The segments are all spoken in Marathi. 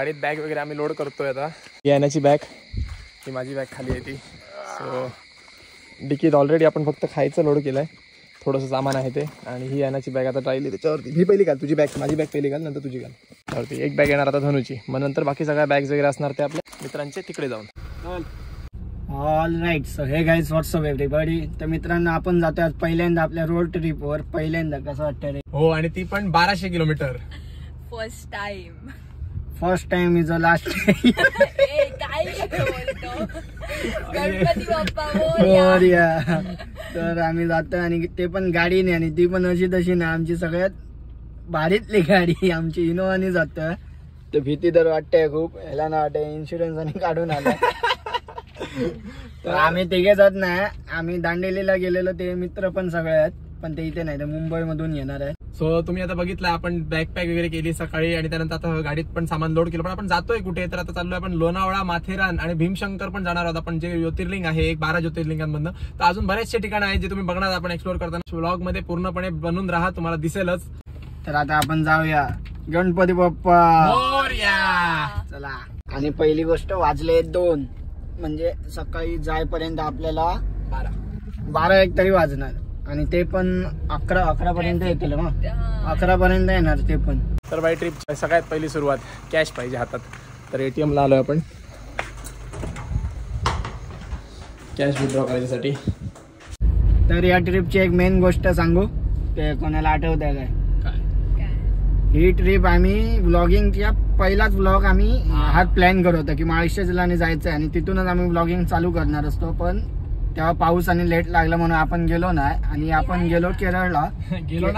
गाडीत बॅग वगैरे आम्ही लोड करतोय आता. येण्याची बॅग ही माझी बॅग खाली आहे ती. सो डिकीत ऑलरेडी आपण फक्त खायचं लोड केलंय, थोडंसं सामान आहे ते. आणि ही येण्याची बॅग आता राहिली त्याच्यावरती. ही पहिली घाल तुझी बॅग, माझी बॅग पहिली घाल, नंतर तुझी घाल त्यावरती. एक बॅग येणार आता धनुची, मग नंतर बाकी सगळ्या बॅग्स वगैरे असणार ते आपल्या मित्रांचे तिकडे जाऊन. All right. So hey guys what's up everybody. तर मित्रांनो आपण जातोय आज पहिल्यांदा आपल्या रोड ट्रिपवर. पहिल्यांदा कसं वाटतं रे? हो, आणि ती पण 1200 kilometre. First time is a last time. तर आम्ही जातोय आणि ते पण गाडीने, आणि ती पण अशी तशी ना आमची सगळ्यात भारीतली गाडी आमची इनोवाने जातोय. तर भीती तर वाटतंय खूप. ह्याला ना वाटतंय इन्शुरन्स आणि काढून आला. तर आम्ही तिघे जात नाही, आम्ही दांडेलीला गेलेलो, ते मित्र पण सगळे आहेत, पण ते इथे नाही, ते मुंबई मधून येणार आहे. सो तुम्ही आता बघितलं आपण बॅकपॅक वगैरे केली सकाळी, आणि त्यानंतर आता गाडीत पण सामान लोड केलं. पण आपण जातोय कुठे? तर आता चाललोय आपण लोणावळा, माथेरान आणि भीमशंकर पण जाणार आहोत आपण, जे ज्योतिर्लिंग आहे, एक 12 ज्योतिर्लिंगांमधनं. तर अजून बरेचसे ठिकाण आहेत जे तुम्ही बघणार आपण एक्सप्लोर करताना. व्लॉग मध्ये पूर्णपणे बनून राहा, तुम्हाला दिसेलच. तर आता आपण जाऊया. गणपती बाप्पा मोरया. चला. आणि पहिली गोष्ट वाजले 2, म्हणजे सकाळी जायपर्यंत आपल्याला 12-1 तरी वाजणार, आणि ते पण 11 पर्यंत येतील. मग 11 पर्यंत येणार ते पण. तर बाय ट्रिप सगळ्यात पहिली सुरुवात कॅश पाहिजे हातात. तर ATM ला आलोय आपण कॅश विथड्रॉ करायसाठी. तर या ट्रिपची एक मेन गोष्ट सांगू, ते कोणाला आठवत आहे काय? ही ट्रिप आम्ही व्लॉगिंगच्या पहिलाच व्लॉग आम्ही हात प्लॅन करत होतो की माळशेजला जायचं आहे, आणि तिथूनच आम्ही व्लॉगिंग चालू करणार असतो. पण तेव्हा पाऊस आणि लेट लागला म्हणून आपण गेलो नाही, आणि आपण गेलो केरळला. गेलो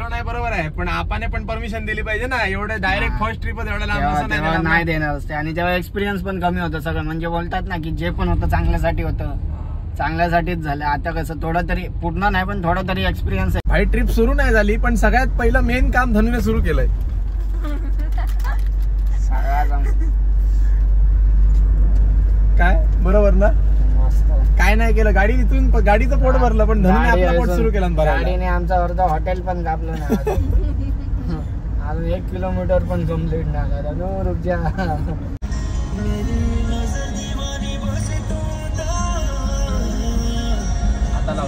नाही बरोबर आहे, पण आपण पण परमिशन दिली पाहिजे ना. एवढं डायरेक्ट फर्स्ट ट्रिपच एवढं लांब नाही देणार असते. आणि तेव्हा एक्सपिरियन्स पण कमी होतं सगळं. म्हणजे बोलतात ना की जे पण होतं चांगल्यासाठी होतं, चांगल्यासाठीच झालं. आता कसं थोडं तरी, पूर्ण नाही पण थोडा तरी एक्सपिरियन्स आहे. भाई ट्रिप सुरू नाही झाली, पण सगळ्यात पहिलं मेन काम धनुने सुरू केलंय. काय बरोबर ना? काय नाही केलं, गाडी इथून गाडीचं पोट भरलं, पण धनुने आपला पोट सुरू केला. गाडीने आमचा अर्धा हॉटेल पण कापलं ना. अजून 1 किलोमीटर पण कम्प्लीट नाही झालं. रुक जा. आता लाव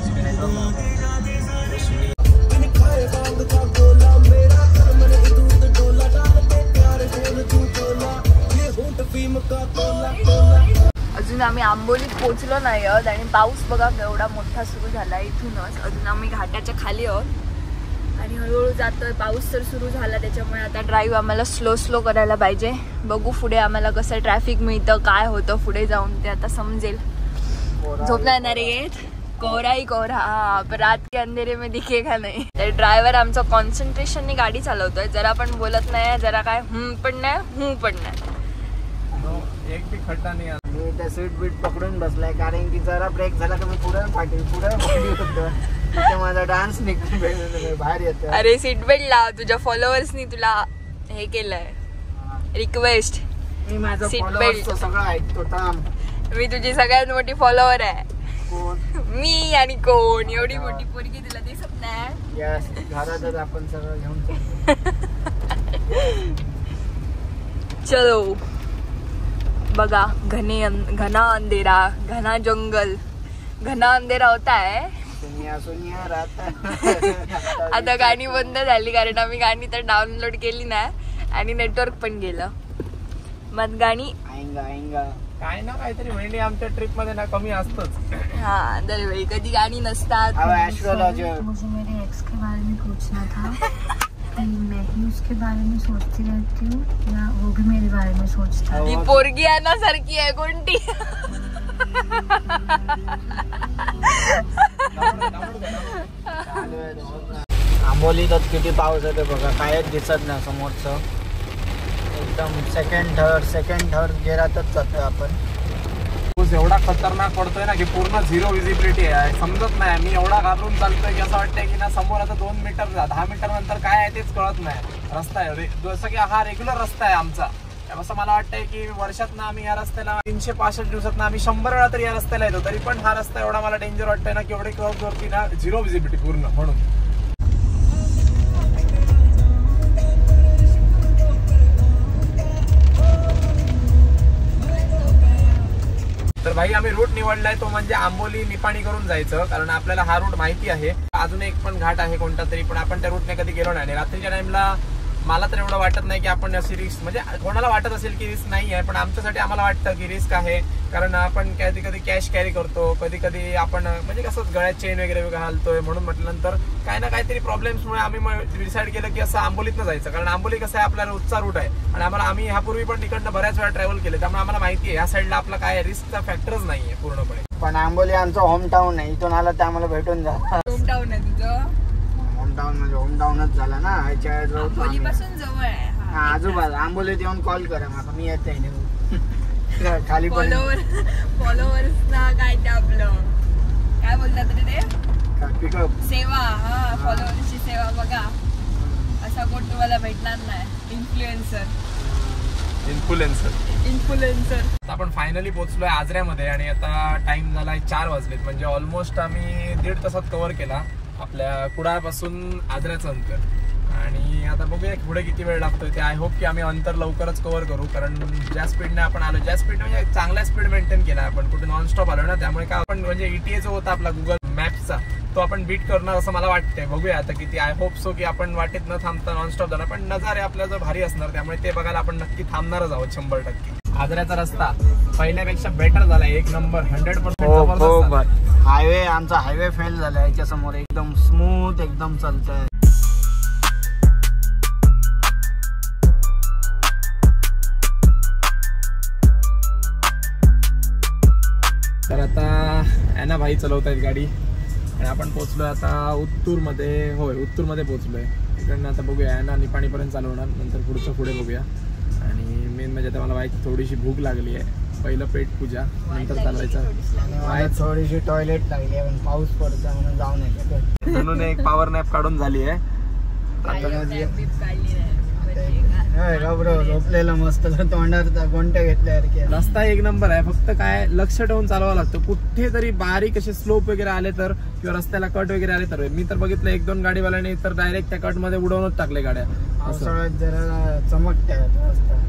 अजून आम्ही आंबोलीत पोहोचलो नाही आहोत, आणि पाऊस बघा एवढा मोठा सुरू झाला इथूनच. अजून आम्ही घाटाच्या खाली आहोत आणि हळूहळू जातोय. पाऊस तर सुरू झाला, त्याच्यामुळे आता ड्राईव्ह आम्हाला स्लो करायला पाहिजे. बघू पुढे आम्हाला कसं ट्रॅफिक मिळतं, काय होतं पुढे जाऊन ते आता समजेल. झोपला येणार आहे कोहरा ही कोहरा. अब रात के अंधेरे में दिखेगा नाही. तर ड्रायव्हर आमचं कॉन्सन्ट्रेशनने गाडी चालवतोय, जरा पण बोलत नाही, जरा काय पण नाही. एक भी खड्डा नाही. मी त्या सीट बीट पकडून बसलाय, कारण की जरा ब्रेक झाला तर मी पुढे होतो. तिथे माझा डान्स निघतो बाहेर येतो. अरे सीट बेल्ट लाव, तुझ्या फॉलोअर्सनी तुला हे केलंय रिक्वेस्ट. मी माझं सीट बेल्ट सगळं ऐकतो. थांब, मी तुझी सगळ्यात मोठी फॉलोअर आहे. कोण? मी. आणि कोण? एवढी मोठी पोरगी तुला दिसत नाही? यस, घरातच आपण सगळं घेऊन चलो. बघा घना अंधेरा, घना जंगल, घना अंधेरा होता है. आता गाणी बंद झाली, कारण आम्ही गाणी तर डाउनलोड केली नाही आणि नेटवर्क पण गेलं. मग गाणी काय ना काहीतरी म्हणजे आमच्या ट्रिप मध्ये ना कमी असतच. हा, दरवेळी कधी गाणी नसतात. मुझे मेरे एक्स के बारे में पूछना था. मैं ही उसके बारे में सोचती रहती हूँ, या वो भी मेरे बारे में सोचता है. ती पोरगी आहे ना सारखी आहे कोणती? आंबोलीत किती पाऊस येतो बघा, कायच दिसत नाही समोरचं. एकदम सेकंड थर्ड गेरातच जातोय आपण. पाऊस एवढा खतरनाक पडतोय ना की पूर्ण 0 विजिबिलिटी आहे. समजत नाही, मी एवढा घाबरून चालतोय की असं वाटतंय की ना समोर आता 2 मीटर 10 मीटर नंतर काय आहे तेच कळत नाही. रस्ता आहे जसं की हा रेग्युलर रस्ता आहे आमचा. असं मला वाटतंय की वर्षात ना आम्ही या रस्त्याला 365 दिवसात ना आम्ही 100 वेळा तरी या रस्त्याला येतो, तरी पण हा रस्ता एवढा मला डेंजर वाटतंय ना की एवढे क्रॉस वरती ना 0 विजिबिलिटी पूर्ण. म्हणून तर भाई आम्ही रूट निवडलाय तो म्हणजे आंबोली निपाणी करून जायचं, कारण आपल्याला हा रूट माहिती आहे. अजून एक पण घाट आहे कोणता तरी, पण आपण त्या रूटने कधी गेलो नाही. रात्रीच्या टाइमला मला तर एवढं वाटत नाही की आपण अशी रिस्क, म्हणजे कोणाला वाटत असेल की रिस्क नाही आहे, पण आमच्यासाठी आम्हाला वाटतं की रिस्क आहे. कारण आपण कधी कधी कॅश कॅरी करतो, कधी कधी आपण म्हणजे कसं गळ्यात चेन वगैरे घालतोय, म्हणून म्हटल्यानंतर काय ना काहीतरी प्रॉब्लेम्समुळे आम्ही डिसाईड केलं की असं आंबोलीतनं जायचं. कारण आंबोली कसं आहे आपला रोजचा रूट आहे आणि आम्ही ह्यापूर्वी पण तिकडनं बऱ्याच वेळा ट्रॅव्हल केले, त्यामुळे आम्हाला माहिती आहे ह्या साईडला आपला काय रिस्कचा फॅक्टरच नाही आहे पूर्णपणे. पण आंबोली आमचं होम टाऊन आहे, इथून आलं तर आम्हाला भेटून जा. होम टाऊन आहे तुझं? होम टाऊन म्हणजे होम टाऊनच झाला ना. आंबोलीपासून जवळ आहे. आजूबाजू आंबोलीत येऊन कॉल करा मला, मी येते खाली. फॉलोवर्स ना काय ते आपलं काय बोलतात रे ते, पिकअप सेवा. हा, फॉलोवर्सची सेवा बघा. असा कोण तुम्हाला भेटणार नाही. इन्फ्लुएन्सर. आपण फायनली पोहोचलोय आजऱ्यामध्ये आणि आता टाइम झालाय 4 वाजलेत. म्हणजे ऑलमोस्ट आम्ही 1.5 तासात कव्हर केला आपल्या कुडाळपासून आजऱ्याचं अंतर. आणि आता बघूया पुढे किती वेळ लागतोय ते. आय होप की आम्ही अंतर लवकरच कव्हर करू, कारण ज्या स्पीडने आपण आलो, ज्या स्पीड म्हणजे चांगला स्पीड मेंटेन केला आपण, कुठे नॉनस्टॉप आलो ना, त्यामुळे काय आपण म्हणजे ETA जो होता आपला गुगल मॅप्सचा तो आपण बीट करणार असं मला वाटतंय. बघूया आता किती. आय होप सो की आपण वाटेत न थांबता नॉनस्टॉप जाणार, पण नजारे आपल्या जर भारी असणार त्यामुळे ते बघायला आपण नक्की थांबणारच आहोत 100%. आजऱ्याचा रस्ता पहिल्यापेक्षा बेटर झालाय, 1 नंबर 100%. हायवे आमचा हायवे फेल झाला याच्या समोर, एकदम स्मूथ एकदम चालतंय. तर आता ॲना भाई चालवत आहेत गाडी आणि आपण पोहोचलोय आता उत्तूरमध्ये. होय, उत्तूरमध्ये पोहोचलोय. इकडनं आता बघूया ॲना निपाणीपर्यंत चालवणार, नंतर पुढे बघूया. आणि मेन म्हणजे आता मला बाईक थोडीशी भूक लागली आहे. पहिलं पेट पूजा, नंतर चालवायचं. थोडीशी टॉयलेट लागली आहे, पण पाऊस पडतो म्हणून जाऊन येते. म्हणून एक पॉवर नॅप काढून झाली आहे. झोपलेलं मस्त तोंडात गोंट्या घेतल्यासारखे. रस्ता 1 नंबर आहे, फक्त काय लक्ष ठेवून चालवावं लागतं. कुठेतरी बारीक असे स्लोप वगैरे आले तर, किंवा रस्त्याला कट वगैरे आले तर. मी तर बघितलं 1-2 गाडीवाल्याने तर डायरेक्ट त्या कट मध्ये उडवूनच टाकले गाड्या. पावसाळ्यात जरा चमकत्या रस्ता,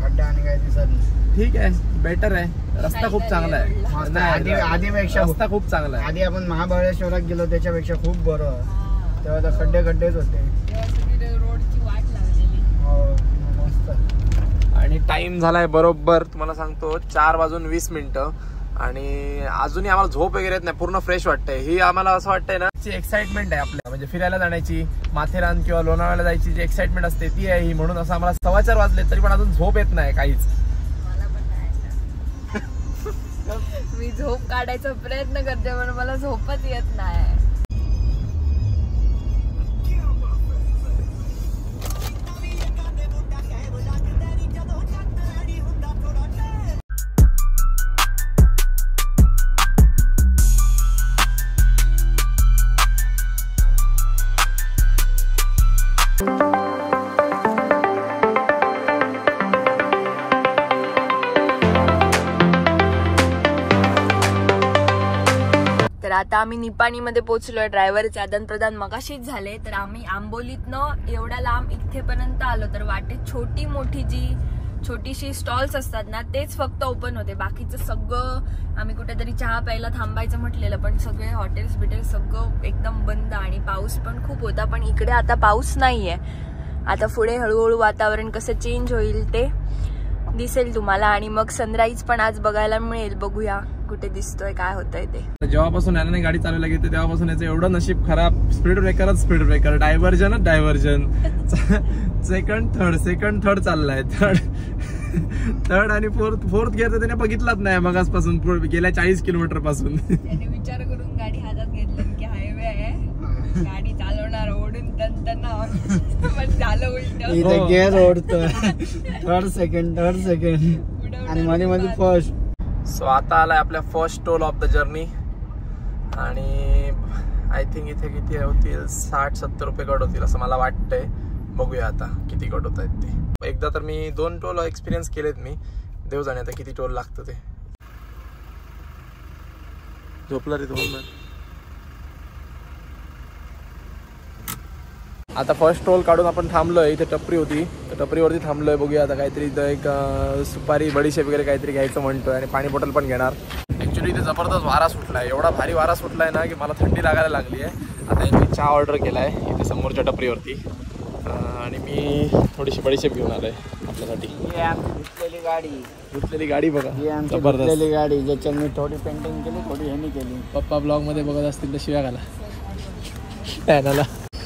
खड्डा आणि काय दिसत नाही. ठीक आहे, बेटर आहे. रस्ता खूप चांगला आहे. आधीपेक्षा रस्ता खूप चांगला आहे. आधी आपण महाबळेश्वरात गेलो त्याच्यापेक्षा खूप बरं. तेव्हा तर खड्डेच होते. आणि टाइम झालाय बरोबर तुम्हाला सांगतो 4:20 आणि अजूनही आम्हाला झोप वगैरे येत नाही, पूर्ण फ्रेश वाटतंय. ही आम्हाला असं वाटतंय ना, जी एक्साइटमेंट आहे आपल्या म्हणजे फिरायला जाण्याची, माथेरान किंवा लोणावळ्याला जायची जी एक्साइटमेंट असते ती आहे ही. म्हणून असं आम्हाला 4:15 वाजले तरी पण अजून झोप येत नाही काहीच. मी झोप काढायचा प्रयत्न करते पण मला झोपच येत नाही. तर आता आम्ही निपाणीमध्ये पोहोचलोय. ड्रायव्हरचे आदान प्रदान मगाशीच झाले. तर आम्ही आंबोलीतनं एवढ्या लांब इथेपर्यंत आलो तर वाटेत छोटी मोठी जी छोटीशी स्टॉल्स असतात ना तेच फक्त ओपन होते. बाकीचं सगळं आम्ही कुठेतरी चहा प्यायला थांबायचं म्हटलेलं पण सगळे हॉटेल्स बिटेल्स सगळं एकदम बंद आणि पाऊस पण खूप होता. पण इकडे आता पाऊस नाहीये. आता पुढे हळूहळू वातावरण कसं चेंज होईल ते दिसेल तुम्हाला आणि मग सनराईज पण आज बघायला मिळेल. बघूया कुठे दिसतोय काय होतंय ते. जेव्हापासून याने गाडी चालवायला घेते तेव्हापासून याचं एवढं नशीब खराब. Speed breaker, diversion second third चाललाय. थर्ड आणि फोर्थ गिअर तर त्याने बघितलाच नाही मगासपासून, गेल्या 40 किलोमीटर पासून. त्याने विचार करून गाडी हातात घेतली की हायवे आहे, गाडी चालवणार ओढून पण झालं उलट. गिअर ओढतोय थर्ड सेकंड आणि मध्ये फर्स्ट. सो आता आलाय आपल्या first toll of the journey आणि आय थिंक इथे किती होतील 60-70 रुपये कट होतील असं मला वाटतंय. बघूया आता किती कट होत आहेत ते. एकदा तर मी 2 टोल एक्सपिरियन्स केलेत मी. देव जाणे आता किती टोल लागतं ते. झोपला रे 2 मिनिट. आता फर्स्ट टोल काढून आपण थांबलोय. इथे टपरी होती तर टपरीवरती थांबलोय. बघूया आता काहीतरी इथं एक सुपारी बडीशेप वगैरे काहीतरी घ्यायचं म्हणतोय आणि पाणी बॉटल पण घेणार. ऍक्च्युली इथे जबरदस्त वारा सुटलाय, एवढा भारी वारा सुटलाय ना की मला थंडी लागायला लागली आहे. आता मी चहा ऑर्डर केलाय इथे समोरच्या टपरीवरती आणि मी थोडीशी बडीशेप घेऊन आलोय आपल्यासाठी. ही आमची धुतलेली गाडी, धुतलेली गाडी बघा, ही आमची जबरदस्त धुतलेली गाडी ज्याच्यात मी थोडी पेंटिंग केली, थोडी ह्यांनी केली. पप्पा ब्लॉग मध्ये बघत असतील तर शिव्या घाला.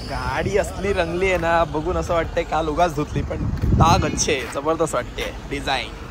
गाडी असली रंगली आहे ना, बघून असं वाटतंय काल उगाच धुतली, पण डाग अच्छे जबरदस्त वाटते डिझाईन.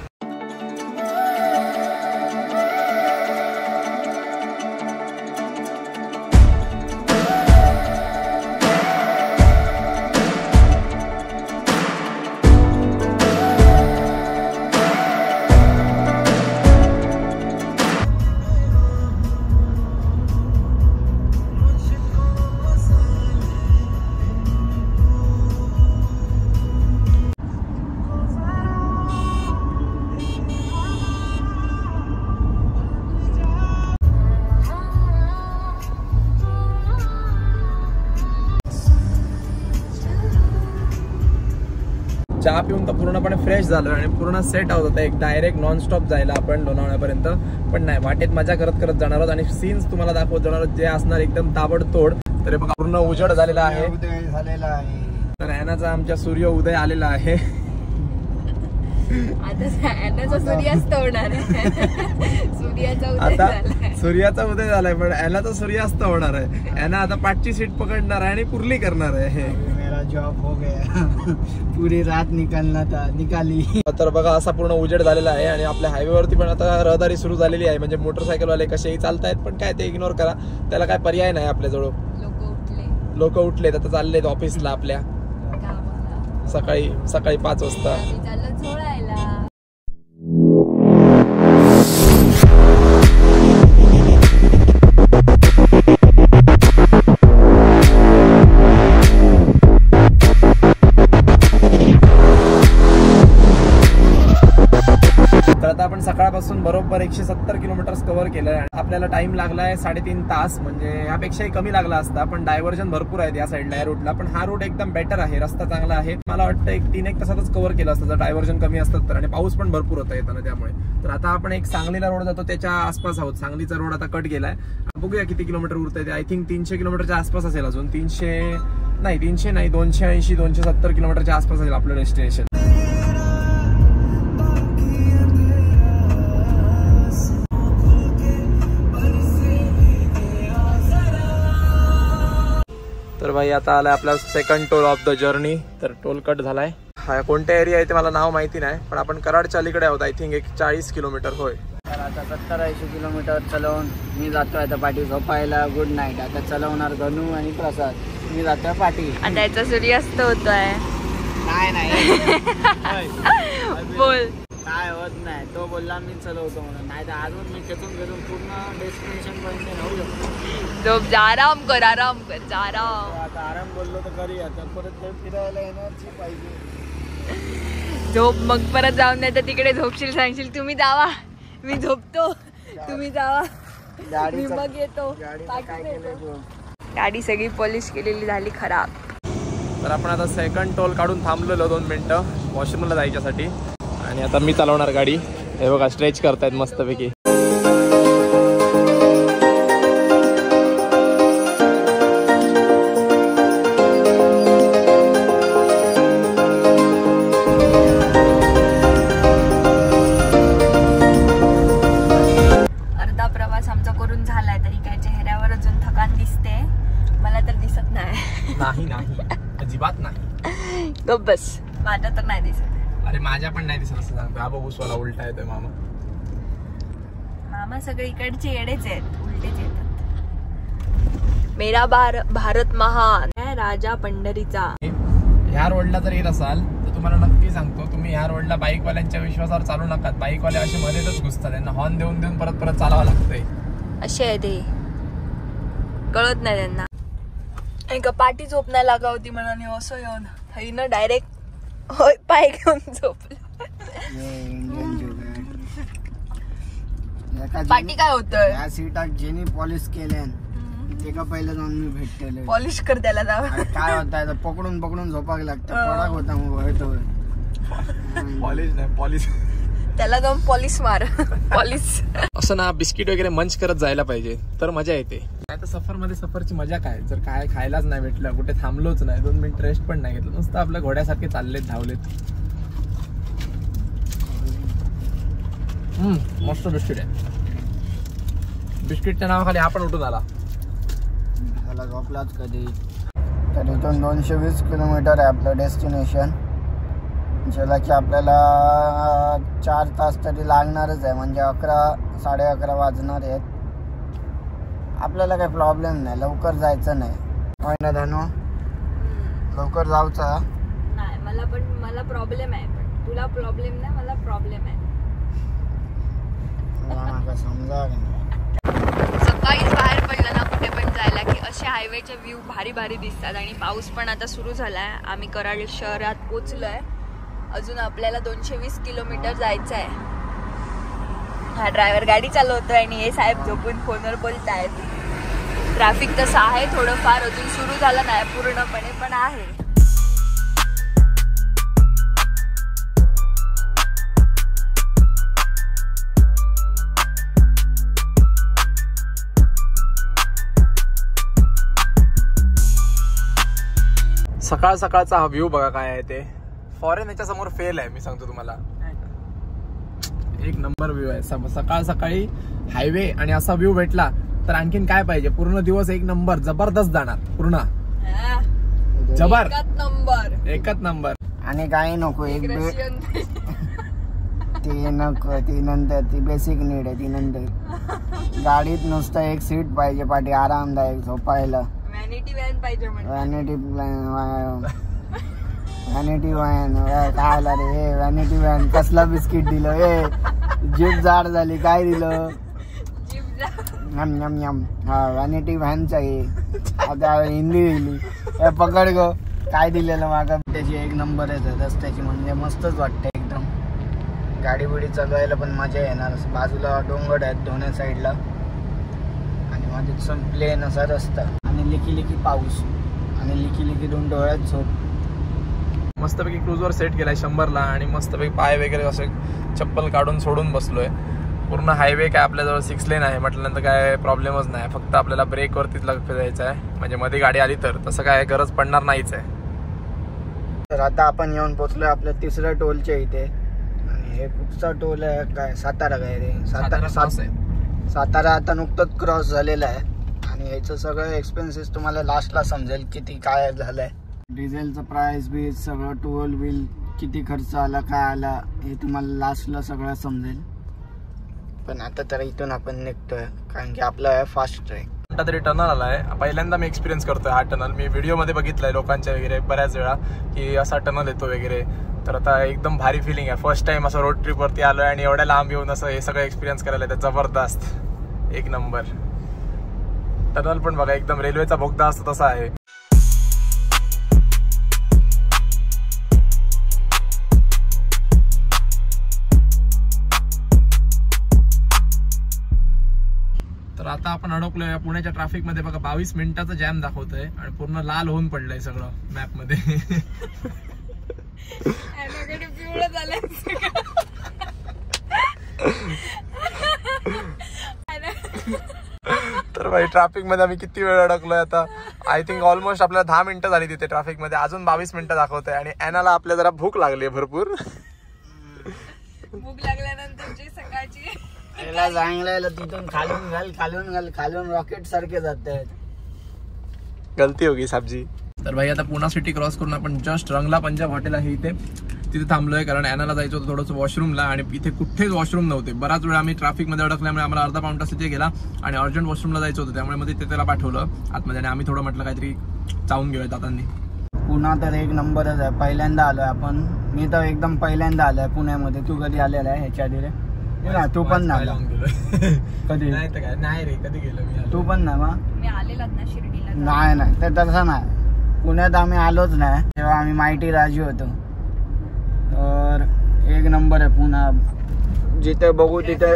चहा पिऊन तर पूर्णपणे फ्रेश झालो आणि पूर्ण सेट आउट होता. एक डायरेक्ट नॉनस्टॉप जायला आपण लोणावळ्यापर्यंत, पण नाही, वाटेत मजा करत करत जाणार आहोत आणि सीन्स तुम्हाला दाखवत जाणार आहोत जे असणार एकदम ताबडतोड. तर बघा पूर्ण उजेड झालेला आहे, उदय झालेला आहे. तर ॲनाचा आमच्या सूर्य उदय आलेला आहे. आता सूर्यास्त होणार आहे. सूर्याचा उदय आता झालाय. सूर्याचा उदय झालाय, पण ॲनाचा सूर्यास्त होणार आहे. ॲना आता पाठची सीट पकडणार आहे आणि कुर्ली करणार आहे. मेरा जॉब हो गया. पुरी रात निकाली. तर बघा असा पूर्ण उजेड झालेला आहे आणि आपल्या हायवेवरती पण आता रहदारी सुरू झालेली आहे. म्हणजे मोटरसायकलवाले कसेही चालतायत, पण काय ते इग्नोर करा, त्याला काय पर्याय नाही आपल्याजवळ. लोक उठलेत, आता चाललेत ऑफिसला आपल्या सकाळी 5 वाजता. तर आता आपण सकाळपासून बरोबर 170 किलोमीटर कव्हर केलंय. आपल्याला टाइम लागलाय 3.5 तास, म्हणजे यापेक्षाही कमी लागला असता, पण डायव्हर्जन भरपूर आहेत या साईडला या रूटला. पण हा रूट एकदम बेटर आहे, रस्ता चांगला आहे. मला वाटतं 3-1 तासातच कव्हर केलं असतं जर डायव्हर्जन कमी असतात तर, आणि पाऊस पण भरपूर होता येताना त्यामुळे. तर आता आपण एक सांगलीला रोड जातो त्याच्या आसपास आहोत. सांगलीचा रोड आता कट गेलाय, बघूया किती किलोमीटर उरतंय ते. आय थिंक 300 किलोमीटरच्या आसपास असेल अजून. 300 नाही 280-270 किलोमीटरच्या आसपास असेल आपलं डेस्टिनेशन. तर भाई आता आलाय आपला second toll of the journey. तर टोल कट झालाय. हा कोणत्या एरिया आहे ते मला नाव माहिती नाही, पण आपण कराडच्या अलीकडे आहोत. आय थिंक 40 किलोमीटर होय. तर आता 70-80 किलोमीटर चलवून मी जातोय आता पाठी झोपायला. Good night. आता चलवणार गणू आणि प्रसाद, मी जातोय पाठी. आता याचा सूर्यास्त होतोय. नाही बोल. काय होत नाही, तो बोलला मी चलवतो म्हणून. नाही तर अजून मी खेचून पूर्ण डेस्टिनेशन पर्यंत राहू शकतो. झोप, आराम कर जा. आता आराम बोललो तर करी. आता परत फिरायला एनर्जी पाहिजे. झोप, मग परत जाऊन नाही तर तिकडे झोपशील, सांगशील तुम्ही जावा, मी झोपतो, तुम्ही जावा, मी मग येतो. गाडी सगळी पॉलिश केलेली झाली खराब. तर आपण आता सेकंड टोल काढून थांबलेलो 2 मिनिटं वॉशरूमला जायच्यासाठी. आणि आता मी चालवणार गाडी. हे बघा स्ट्रेच करतायत मस्तपैकी. अर्धा प्रवास आमचा करून झालाय, तरी काय चेहऱ्यावर अजून थकान दिसते. मला तर दिसत नाही. नाही अजिबात नाही. गप बस. माझ्या तर नाही दिसत. अरे माझ्या पण नाही दिसत असं सांगतो. हा बघ उसवाला उलटा येतोय मामा. मामा सगळे इकडचे येडेच आहेत, उलटेच येतात. मेरा भारत महान राजा पंढरीचा. ह्या रोडला जर येत असाल तर तुम्हाला नक्की सांगतो, तुम्ही ह्या रोडला बाईकवाल्यांच्या विश्वासावर चालू नका. बाईकवाले असे मध्येच घुसतात, त्यांना हॉर्न देऊन देऊन परत चालावं लागतंय. असे आहे ते, कळत नाही त्यांना. एक पाठी झोप नाही लागा होती म्हणाने असं येऊन हिनं डायरेक्ट होय पाय घेऊन झोपलं. पाठी काय होतं या सीटात जेनी पॉलिश केल्या ते का पहिलं जाऊन मी भेटले. पॉलिश कर त्याला जावं. काय होत पकडून झोपायला लागतं. पडाक होता मग पॉलिश नाही पॉलिश त्याला जाऊन पॉलिश मार पॉलिश. असं ना बिस्किट वगैरे मंच करत जायला पाहिजे तर मजा येते. नाही तर सफर मध्ये सफरची मजा काय, जर काय खायलाच नाही भेटलं, कुठे थांबलोच नाही, 2 मिनिट रेस्ट पण नाही घेतलं, नुसतं आपल्या घोड्यासारखे चाललेत धावलेत. मस्त बिस्किट आहे. बिस्किटच्या नावाखाली आपण उठून आला. मला झोपलाच कधी. तर इथून 220 किलोमीटर आहे आपलं डेस्टिनेशन, ज्याला की आपल्याला 4 तास तरी लागणारच आहे, म्हणजे 11-11:30 वाजणार आहेत. आपल्याला काही प्रॉब्लेम नाही, लवकर जायचं नाही. होय ना धनु, लवकर जाऊचा नाही. मला प्रॉब्लेम आहे, पण तुला प्रॉब्लेम नाही, मला प्रॉब्लेम आहे. समजा सकाळीच बाहेर पडलं ना कुठे पण जायला की असे हायवेचे व्ह्यू भारी भारी दिसतात. आणि पाऊस पण आता सुरू झालाय. आम्ही कराड शहरात पोचलोय. अजून आपल्याला 220 किलोमीटर जायचं आहे. हा ड्रायव्हर गाडी चालवतोय आणि हे साहेब झोपून फोनवर बोलतायत. ट्रॅफिक तसं आहे थोडंफार, अजून सुरू झालं नाही पूर्णपणे, पण आहे. सकाळ सकाळचा हा व्ह्यू बघा काय आहे ते. फॉरेन याच्या समोर फेल आहे, मी सांगतो तुम्हाला. एक नंबर व्ह्यू आहे. सकाळ सकाळी हायवे आणि असा व्ह्यू भेटला तर आणखीन काय पाहिजे. पूर्ण दिवस एक नंबर जबरदस्त जाणार. पूर्ण जबर एकच नंबर. आणि काही नको, एक ती नको, ती नंतर ती बेसिक नीड आहे. ती नंतर गाडीत नुसतं एक सीट पाहिजे पाठी, आरामदायक झोपायला. व्हॅनिटी व्हॅन पाहिजे. व्हॅनिटी व्हॅन काय आला रे. व्हॅनिटी व्हॅन कसला बिस्किट दिलं ए, जीभ जाड झाली. काय दिलं, यम यम यम. हा व्हॅनिटी व्हॅन चाहिए. आता हिंदी दिली, पकड गो. काय दिलेलं मागं त्याची एक नंबर आहे रस्त्याची, म्हणजे मस्तच वाटतं एकदम. गाडी बिडी चालवायला पण मजा येणार. बाजूला डोंगर आहेत दोन्ही साईडला आणि माझे प्लेन असा रस्ता आणि लिकी लिकी पाऊस आणि लिकी लिकी 2 डोळ्यात झोप. मस्तपैकी क्रूजवर सेट केलाय 100ला आणि मस्तपैकी पाय वगैरे असे चप्पल काढून सोडून बसलोय. पूर्ण हायवे काय आपल्याजवळ 6 लेन आहे म्हटल्यानंतर काय प्रॉब्लेमच नाही. फक्त आपल्याला ब्रेकवरतीच लक्ष द्यायचं आहे, म्हणजे मध्ये गाडी आली तर तसं काय गरज पडणार नाहीच आहे. तर आता आपण येऊन पोहोचलोय आपल्या 3ऱ्या टोलच्या इथे. आणि हे कुठचा टोल आहे काय, सातारा काय रे. सातारा आता नुकतंच क्रॉस झालेला आहे. आणि ह्याचं सगळं एक्सपेन्सेस तुम्हाला लास्टला समजेल किती काय झालंय. डिझेलचं प्राइस बीस सगळं, टोल बिल किती खर्च आला काय आला हे तुम्हाला लास्टला सगळं समजेल. पण आता तर इथून आपण निघतोय कारण की आपला आहे फास्ट ट्रॅक. कोणता तरी टनल आलाय, पहिल्यांदा मी एक्सपिरियन्स करतोय हा टनल. मी व्हिडिओमध्ये बघितलाय लोकांच्या वगैरे बऱ्याच वेळा की असा टनल येतो वगैरे. तर आता एकदम भारी फिलिंग आहे. फर्स्ट टाइम असं रोड ट्रिप वरती आलोय आणि एवढ्या लांब येऊन असं हे सगळं एक्सपिरियन्स करायला येतं. जबरदस्त एक नंबर. टनल पण बघा एकदम रेल्वेचा बोगदा असतो तसा आहे. तर आता आपण अडकलोय पुण्याच्या ट्रॅफिक मध्ये. बघा 22 मिनिटाचा जॅम दाखवतोय आणि पूर्ण लाल होऊन पडलंय सगळं मॅप मध्ये. तर भाई ट्रॅफिक मध्ये आम्ही किती वेळ अडकलोय आता. आय थिंक ऑलमोस्ट आपल्याला 10 मिनिटं झाली तिथे ट्रॅफिक मध्ये. अजून 22 मिनिटं दाखवतोय आणि ॲनाला आपल्या जरा भूक लागली आहे भरपूर. भूक लागल्यानंतरची सकाळची चांगलं तिथून खालून घाल खालून घाल खालून रॉकेट सारखे जात आहेत. गलती होगी साबजी. तर भाई आता पुणा सिटी क्रॉस करून आपण जस्ट रंगला पंजाब हॉटेल आहे इथे, तिथे थांबलोय कारण ॲनाला जायचं होतं थोडंसं वॉशरूमला आणि इथे कुठेच वॉशरूम नव्हते. बराच वेळ आम्ही ट्रॅफिकमध्ये अडकल्यामुळे आम्हाला अर्धा पाऊण तास तिथे गेला आणि अर्जंट वॉशरूमला जायचं होतं त्यामुळे मध्ये ते त्याला पाठवलं आतमध्ये आणि आम्ही थोडं म्हटलं काहीतरी चावून घेऊया दातांनी. पुणा तर एक नंबरच आहे. पहिल्यांदा आलोय आपण. मी तर एकदम पहिल्यांदा आलोय पुण्यामध्ये. तू कधी आलेला आहे ह्याच्या आधी रे? तू पण ना कधी? नाही रे कधी गेलो मी. तू पण ना मग? मी आलेलात ना शिर्डीला. नाही नाही ते तसं नाही. पुण्यात आम्ही आलोच नाही तेव्हा आम्ही माहिती राजी होतो. तर एक नंबर आहे पुणा. जिथे बघू तिथे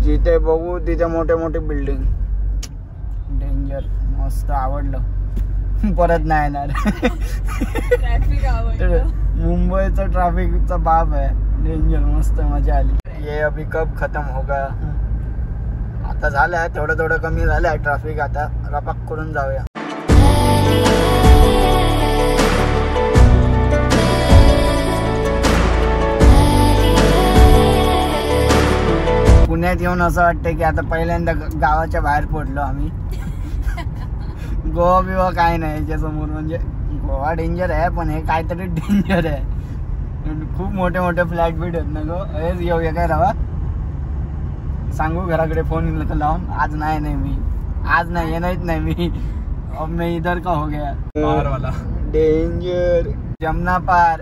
जिथे बघू तिथे मोठे मोठे बिल्डिंग. डेंजर. मस्त आवडलं. परत नाही येणार. ट्रॅफिक आवडलं. मुंबईचं ट्रॅफिकचा बाप आहे. डेंजर, मस्त मजा आली. ये अभी कब खत्म होगा. आता झालंय थोडं थोडं कमी झालंय ट्रॅफिक. आता रपाक करून जाऊया. पुण्यात येऊन असं वाटतं की आता पहिल्यांदा गावाच्या बाहेर पडलो आम्ही. गोवा बिवा काय नाही याच्यासमोर. म्हणजे गोवा डेंजर आहे पण हे काहीतरी डेंजर आहे. खूप मोठे मोठे फ्लॅट बीट आहेत ना गो. हेच येऊया काय रावा. सांगू घराकडे फोन लावून आज नाही मी आज नाही येणारच नाही मी. अब मैं इधर का हो गया पार वाला डेंजर. जमना पार.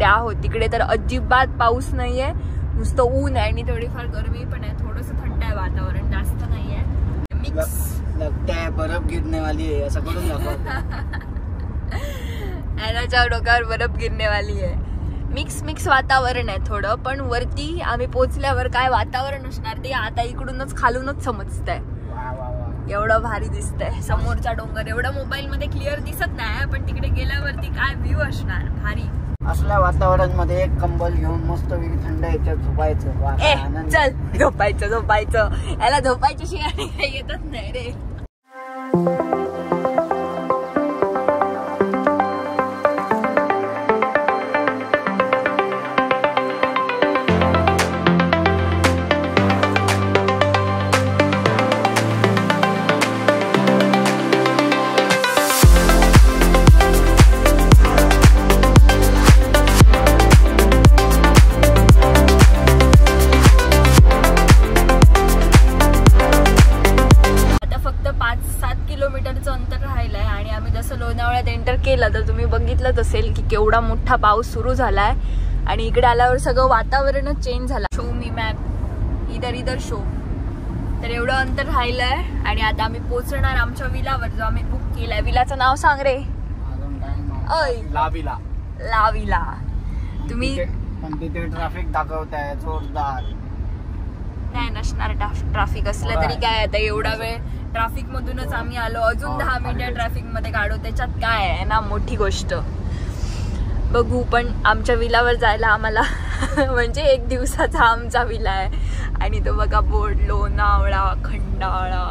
आहोत तिकडे तर अजिबात पाऊस नाहीये, नुसतं ऊन आहे आणि थोडीफार गरमी पण आहे. थोडस थंड आहे वातावरण, जास्त नाहीये. मिक्स लगता है बर्फ गिरने वाली है असं करून ॲनाच्या डोक्यावर बर्फ गिरने वाली आहे. मिक्स वातावरण आहे थोडं. पण वरती आम्ही पोहोचल्यावर काय वातावरण असणार ते आता इकडूनच खालूनच समजतंय. एवढं भारी दिसतंय समोरचा डोंगर. एवढं मोबाईल मध्ये क्लिअर दिसत नाही पण तिकडे गेल्यावरती काय व्ह्यू असणार भारी. असल्या वातावरण मध्ये एक कंबल घेऊन मस्त थंड याच्यात झोपायचं. चल झोपायचं याला झोपायची शिवाय काही येतच नाही रे. केलं तर तुम्ही बघितलंच असेल की केवढा मोठा पाऊस सुरू झालाय आणि इकडे आल्यावर सगळं वातावरणच चेंज झालं. शो मी मॅप इधर शो. तर एवढं अंतर राहिलंय आणि आता आम्ही पोहोचणार आमच्या विलावर जो आम्ही बुक केलाय. विलाचं नाव सांग रे. लाविला. तुम्ही पण तिथे ट्रॅफिक दाखवताय जोरदार. नाही नसणार ट्रॅफिक असलं तरी काय आता एवढा वेळ ट्रॅफिक मधूनच आम्ही आलो. अजून 10 मिनिटं ट्रॅफिक मध्ये काढू त्याच्यात काय आहे ना मोठी गोष्ट. बघू पण आमच्या विलावर जायला आम्हाला म्हणजे 1 दिवसाचा आमचा विला आहे आणि तो बघा बोर्ड लोणावळा खंडाळा.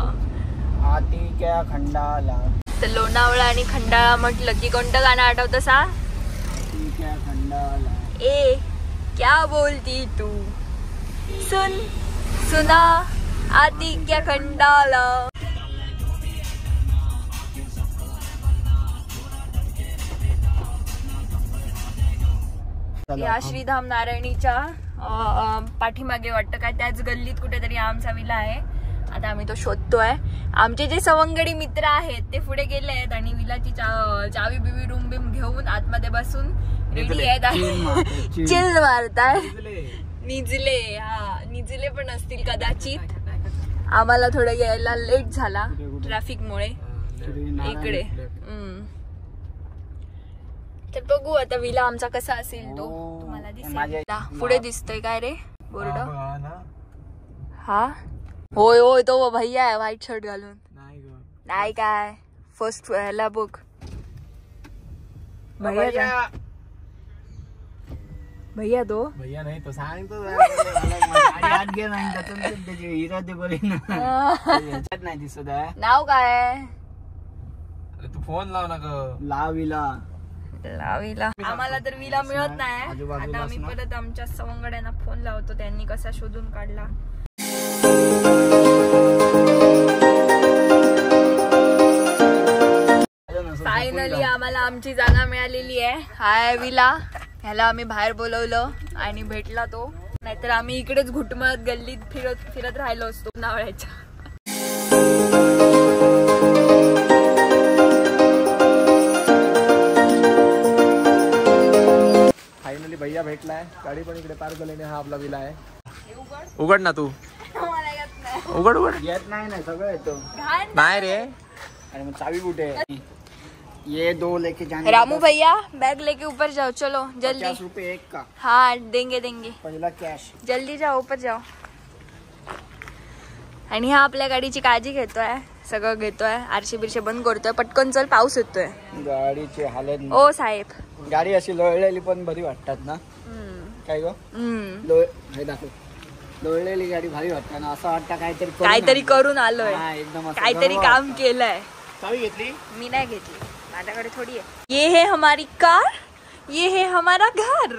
खंडाळा. तर लोणावळा आणि खंडाळा म्हटलं की कोणतं गाणं आठवतं सा. ए क्या बोलती तू सुना आती क्या खंडाळा. या श्रीधाम नारायणीच्या पाठीमागे वाटतं काय त्याच गल्लीत कुठेतरी आमचा विला आहे. आता आम्ही तो शोधतोय. आमचे जे सवंगडी मित्र आहेत ते पुढे गेले आहेत आणि विलाची चावी बिवी रूम बिम घेऊन आतमध्ये बसून रेडी आहेत आणि चिल मारताय. निजले पण असतील कदाचित. आम्हाला थोडं यायला लेट झाला ट्रॅफिक मुळे इकडे. तर बघू आता विला आमचा कसा असेल तो तुम्हाला दिसेल. पुढे दिसतोय काय रे बोर्ड. हा होय तो भैया आहे व्हाईट शर्ट घालून. नाही काय फर्स्ट ह्याला बघ भैया तो भैया नाही तो सांगतो नाही दिसत आहे. नाव काय. तू फोन लाव ना ग. लाविला. आम्हाला तर विला मिळत नाही. आता आम्ही परत आमच्या सवंगड्यांना फोन लावतो त्यांनी कसा शोधून काढला. फायनली आम्हाला आमची जागा मिळालेली आहे. हाय विला. ह्याला आम्ही बाहेर बोलवलं आणि भेटला तो. नाहीतर आम्ही इकडेच घुटमळत गल्लीत फिरत राहिलो असतो नावळ्याच्या. फायनली भैया भेटलाय. गाडी पण इकडे पार्क झाली. हा आपला विला आहे. उघड ना तू. उघड येत नाही सगळं येतो. नाही रे. आणि मग चावी कुठे. ये 2 लेके जाने रामू भैया बैग लेके ऊपर जाओ, चलो जल्दी। 50 रुपए एक का। हाँ देंगे देंगे, पहिला कॅश। जल्दी जाओ ऊपर जाओ। आणि हा आपल्या गाडीची काळजी घेतोय, सगळं घेतोय, आरशे बिरशे बंद करतोय, पटकन चल पाऊस येतोय। गाडीची हालत ओ साहेब, गाडी अशी लोळलेली पण बरी वाटतात ना, काय गो? हे दाखव, लोळलेली गाडी भारी वाटतात ना, असं वाटतं काहीतरी करून आलोय, एकदम काहीतरी काम केलंय। चावी घेतली? मी नाही घेतली, माझ्याकडे थोडी आहे। ये है हमारी कार, ये है हमारा घर,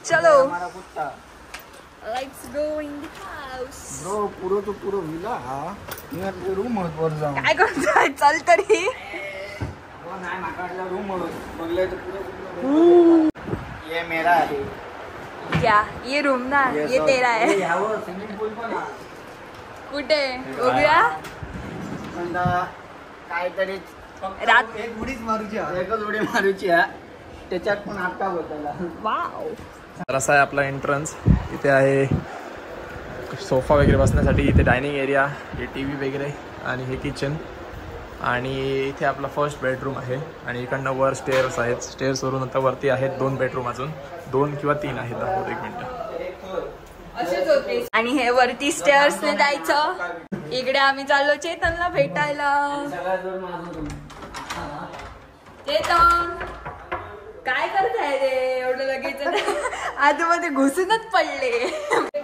चलो हमारा कुत्ता। Let's go in the house. Bro पुरो तो पुरो विला हा, मी रूम वर जाऊ। काय करतोय, चल तरी। हो नाही, माका वाटलं रूम वर बघले तर पुरो। ये मेरा है क्या? ये रूम ना, ये तेरा है। यावर स्विमिंग पूल पण आहे कुठे बघूया? काहीतरी रात एकच उडी मारूची आहे, त्याच्यात पण आता बोलताला। वाव, तर असा आहे आपला एंट्रन्स। इथे आहे सोफा वगैरे बसण्यासाठी, इथे डायनिंग एरिया, हे टी व्ही वगैरे, आणि हे किचन, आणि इथे आपला फर्स्ट बेडरूम आहे, आणि इकडनं वर स्टेअर्स आहेत, स्टेअर्सवरून आता वरती आहेत 2 बेडरूम, अजून 2 किंवा 3 आहेत, दाखवतो 1 मिनिट। आणि हे वरती स्टेअर्सने जायचं। इकडे आम्ही चाललो चेतनला भेटायला। चेतन काय करताय रे, एवढं लगेच आतमध्ये घुसूनच पडले।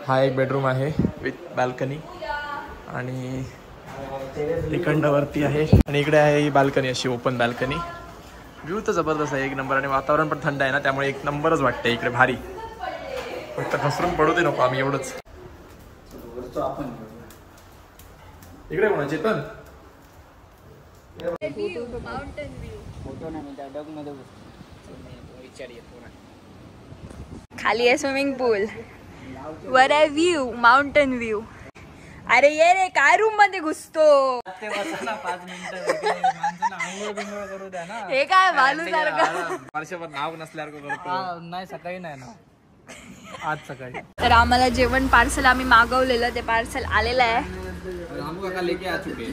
हा एक बेडरूम आहे विथ बाल्कनी, आणि इकडनं वरती आहे, आणि इकडे आहे ही बाल्कनी, अशी ओपन बाल्कनी। व्ह्यू तर जबरदस्त आहे, 1 नंबर, आणि वातावरण पण थंड आहे ना, त्यामुळे 1 नंबरच वाटते इकडे, भारी। फक्त घसरून पडू दे नको आम्ही, एवढंच। इकडे कोण चेतन? फोटो नाही, मी त्या डग मध्ये विचार येतो ना। खाली आहे स्विमिंग पूल, वर आहे व्ह्यू, माउंटेन व्ह्यू। अरे ये रे, काय रूम मध्ये घुसतो? 5 मिनिटं करू द्या ना। हे काय भालू सारखं? वर्षभर नाव नसल्यासारखं करतो। नाही, सकाळी नाही ना, आज सकाळी। तर आम्हाला जेवण पार्सल आम्ही मागवलेलं, ते पार्सल आलेलं आहे। रामू काका लेके आ चुके।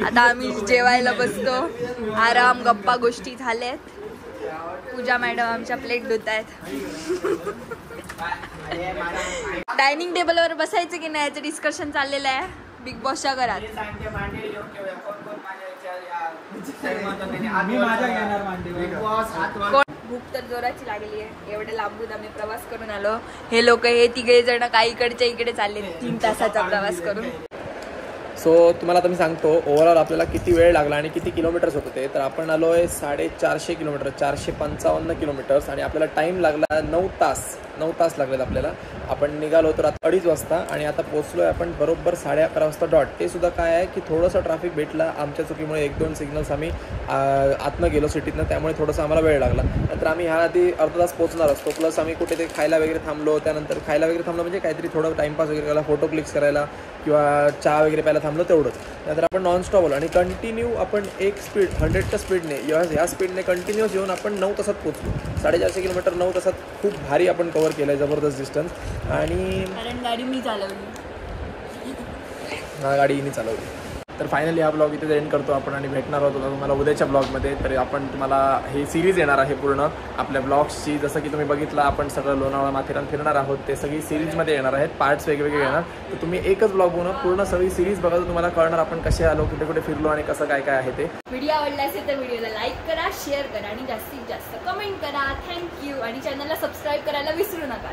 आता आम्ही जेवायला बसतो, आराम, गप्पा गोष्टी झाल्यात। पूजा मॅडम आमच्या प्लेट धुत आहेत। डायनिंग टेबलवर बसायचं की नाही याचं डिस्कशन चाललेलं आहे बिग बॉसच्या घरात। भूक तर जोराची लागली आहे, एवढे लांबून आम्ही प्रवास करून आलो। हे लोक, हे 3 जण काही इकडच्या इकडे चालले, 3 तासाचा प्रवास करून। सो तुम्हाला आता मी सांगतो ओव्हरऑल आपल्याला किती वेळ लागला आणि किती किलोमीटर्स होते ते। तर आपण आलो आहे 450 किलोमीटर, 455 किलोमीटर्स, आणि आपल्याला टाईम लागला 9 तास लागलेत आपल्याला। आपण निघालो तर 2:30 वाजता, आणि आता पोहोचलो आहे आपण बरोबर 11:30 वाजता डॉट। ते सुद्धा काय आहे की थोडंसं ट्रॅफिक भेटला आमच्या चुकीमुळे, 1-2 सिग्नल्स आम्ही आतनं गेलो सिटीतनं, त्यामुळे थोडंसं आम्हाला वेळ लागला। नंतर आम्ही ह्या आधी अर्धा तास पोहोचणार असतो, प्लस आम्ही कुठे ते खायला वगैरे थांबलो, त्यानंतर खायला वगैरे थांबलो म्हणजे काहीतरी थोडं टाईमपास वगैरे करायला, फोटो क्लिक्स करायला किंवा चहा वगैरे प्यायला थांबलो, तेवढंच। नंतर आपण नॉनस्टॉप आलो, आणि कंटिन्यू आपण एक स्पीड 100च्या स्पीडने, ह्या स्पीडने कंटिन्यूअस येऊन आपण 9 तासात पोहोचलो। 450 किलोमीटर 9 तासात खूप भारी आपण कव्हर केलं आहे, जबरदस्त डिस्टन्स। आणि कारण गाडी मी चालवली, गाडी हिने चालवली। तर फायनली हा ब्लॉग इथे एंड करतो आपण, आणि भेटणार आहोत तुम्हाला उद्याच्या ब्लॉगमध्ये। तर आपण तुम्हाला हे सिरीज येणार आहे पूर्ण आपल्या ब्लॉग्सची, जसं की तुम्ही बघितलं आपण सगळं लोणावळा माथेरान फिरणार आहोत, ते सगळी सिरीजमध्ये येणार आहेत, पार्ट्स वेगवेगळे येणार। तर तुम्ही एकच ब्लॉग बघून पूर्ण सगळी सिरीज बघा, तर तुम्हाला कळणार आपण कसे आलो, कुठे कुठे फिरलो, आणि कसं काय काय आहे ते। व्हिडिओ आवडला असेल तर व्हिडिओला लाईक करा, शेअर करा, आणि जास्तीत जास्त कमेंट करा। थँक्यू, आणि चॅनलला सबस्क्राईब करायला विसरू नका।